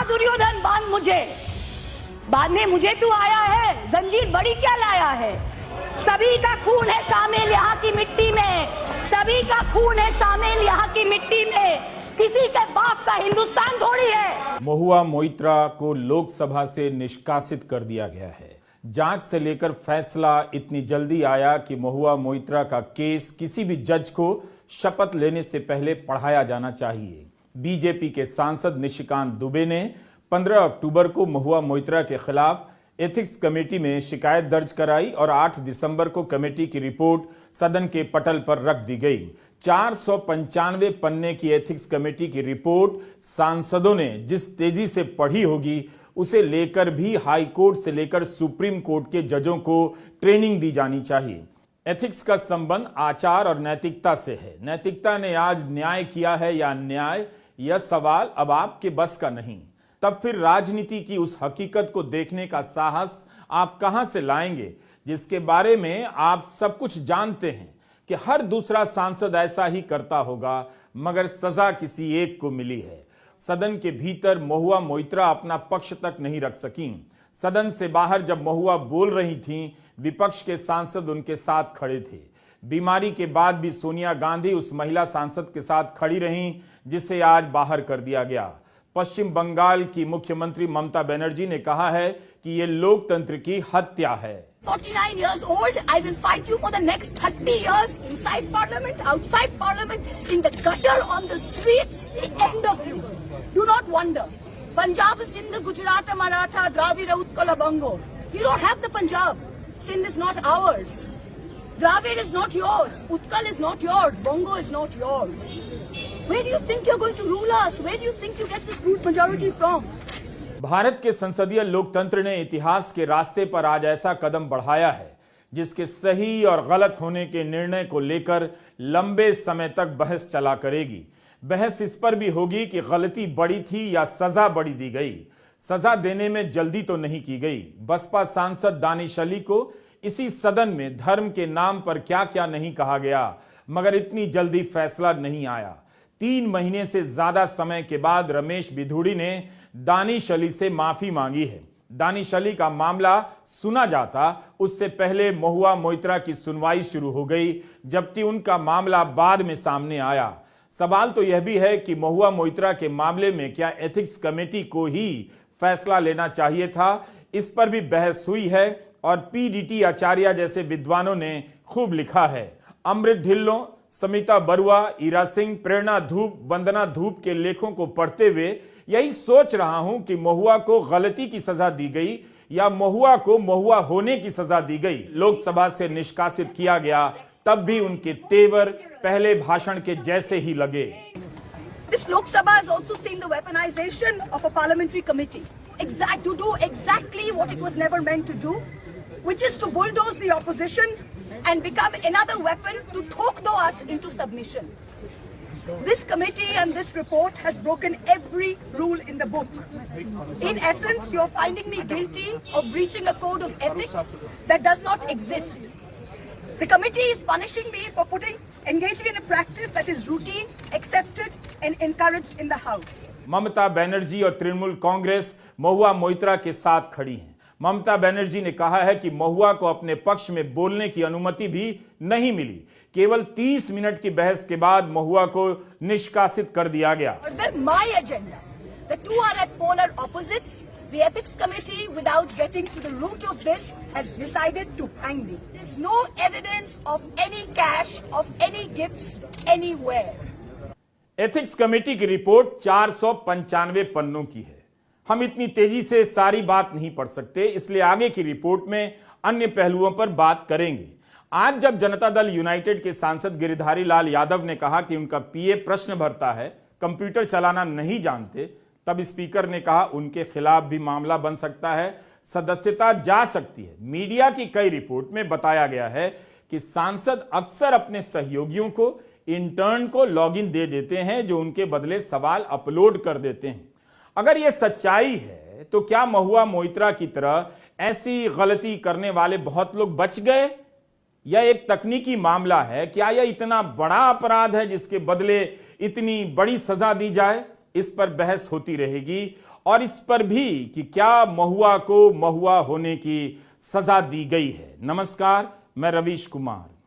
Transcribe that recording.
दुर्योधन बांधने मुझे तू आया है, जंजीर बड़ी क्या लाया है। सभी का खून है शामिल यहाँ की मिट्टी में, सभी का खून है शामिल यहाँ की मिट्टी में, किसी के बाप का हिंदुस्तान थोड़ी है। महुआ मोइत्रा को लोकसभा से निष्कासित कर दिया गया है। जांच से लेकर फैसला इतनी जल्दी आया कि महुआ मोइत्रा का केस किसी भी जज को शपथ लेने से पहले पढ़ाया जाना चाहिए। बीजेपी के सांसद निशिकांत दुबे ने 15 अक्टूबर को महुआ मोइत्रा के खिलाफ एथिक्स कमेटी में शिकायत दर्ज कराई और 8 दिसंबर को कमेटी की रिपोर्ट सदन के पटल पर रख दी गई। 495 पन्ने की एथिक्स कमेटी की रिपोर्ट सांसदों ने जिस तेजी से पढ़ी होगी, उसे लेकर भी हाई कोर्ट से लेकर सुप्रीम कोर्ट के जजों को ट्रेनिंग दी जानी चाहिए। एथिक्स का संबंध आचार और नैतिकता से है। नैतिकता ने आज न्याय किया है या अन्याय, यह सवाल अब आपके बस का नहीं। तब फिर राजनीति की उस हकीकत को देखने का साहस आप कहां से लाएंगे, जिसके बारे में आप सब कुछ जानते हैं कि हर दूसरा सांसद ऐसा ही करता होगा, मगर सजा किसी एक को मिली है। सदन के भीतर महुआ मोइत्रा अपना पक्ष तक नहीं रख सकीं। सदन से बाहर जब महुआ बोल रही थीं, विपक्ष के सांसद उनके साथ खड़े थे। बीमारी के बाद भी सोनिया गांधी उस महिला सांसद के साथ खड़ी रहीं, जिसे आज बाहर कर दिया गया। पश्चिम बंगाल की मुख्यमंत्री ममता बनर्जी ने कहा है कि यह लोकतंत्र की हत्या है। 49 years old, I will fight you for the next 30 years inside parliament, outside parliament, in the gutter, on the streets, the end of you. Do not wonder. Punjab, Sindh, Gujarat, Maratha, Dravida, Utkala, Bango. You don't have the Punjab. Sindh is not ours. Dravid is not yours. Utkal is not yours. Bongo is not yours. Where do you think you're going to rule us? Where do you think you get this brute majority from? Bharat के संसदीय लोकतंत्र ने इतिहास के रास्ते पर आज ऐसा कदम बढ़ाया है, जिसके सही और गलत होने के निर्णय को लेकर लंबे समय तक बहस चला करेगी। बहस इस पर भी होगी कि गलती बड़ी थी या सजा बड़ी दी गई। सजा देने में जल्दी तो नहीं की गई। बसपा सांसद दानिश अली को इसी सदन में धर्म के नाम पर क्या क्या नहीं कहा गया, मगर इतनी जल्दी फैसला नहीं आया। 3 महीने से ज्यादा समय के बाद रमेश बिधूड़ी ने दानिश अली से माफी मांगी है। दानिश अली का मामला सुना जाता उससे पहले महुआ मोइत्रा की सुनवाई शुरू हो गई, जबकि उनका मामला बाद में सामने आया। सवाल तो यह भी है कि महुआ मोइत्रा के मामले में क्या एथिक्स कमेटी को ही फैसला लेना चाहिए था। इस पर भी बहस हुई है और पीडीटी आचार्य जैसे विद्वानों ने खूब लिखा है। अमृत ढिल्लों, समिता बरुआ, ईरा सिंह, प्रेरणा धूप, वंदना धूप के लेखों को पढ़ते हुए यही सोच रहा हूं कि महुआ को गलती की सजा दी गई या महुआ को महुआ होने की सजा दी गई। लोकसभा से निष्कासित किया गया, तब भी उनके तेवर पहले भाषण के जैसे ही लगे। This Lok Sabha has also seen the weaponization of a parliamentary committee to do exactly what it was never meant to do, which is to bulldoze the opposition and become another weapon to thokdo us into submission. This committee and this report has broken every rule in the book. In essence, you're finding me guilty of breaching a code of ethics that does not exist. The committee is punishing me for engaging in a practice that is routine, accepted and encouraged in the house. Mamata Banerjee और तृणमूल कांग्रेस महुआ मोइत्रा के साथ खड़ी हैं। ममता बनर्जी ने कहा है कि महुआ को अपने पक्ष में बोलने की अनुमति भी नहीं मिली। केवल 30 मिनट की बहस के बाद महुआ को निष्कासित कर दिया गया। My agenda. The two are at polar opposites. The ethics committee, without getting to the root of this, has decided to hang me. There's no evidence of any cash, of any gifts anywhere. Ethics committee की report 495 पन्नों की है। हम इतनी तेजी से सारी बात नहीं पढ़ सकते, इसलिए आगे की रिपोर्ट में अन्य पहलुओं पर बात करेंगे। आज जब जनता दल यूनाइटेड के सांसद गिरिधारी लाल यादव ने कहा कि उनका पीए प्रश्न भरता है, कंप्यूटर चलाना नहीं जानते, तब स्पीकर ने कहा उनके खिलाफ भी मामला बन सकता है, सदस्यता जा सकती है। मीडिया की कई रिपोर्ट में बताया गया है कि सांसद अक्सर अपने सहयोगियों को, इंटर्न को लॉगिन दे देते हैं, जो उनके बदले सवाल अपलोड कर देते हैं। अगर यह सच्चाई है तो क्या महुआ मोइत्रा की तरह ऐसी गलती करने वाले बहुत लोग बच गए? यह एक तकनीकी मामला है। क्या यह इतना बड़ा अपराध है जिसके बदले इतनी बड़ी सजा दी जाए? इस पर बहस होती रहेगी और इस पर भी कि क्या महुआ को महुआ होने की सजा दी गई है। नमस्कार, मैं रवीश कुमार।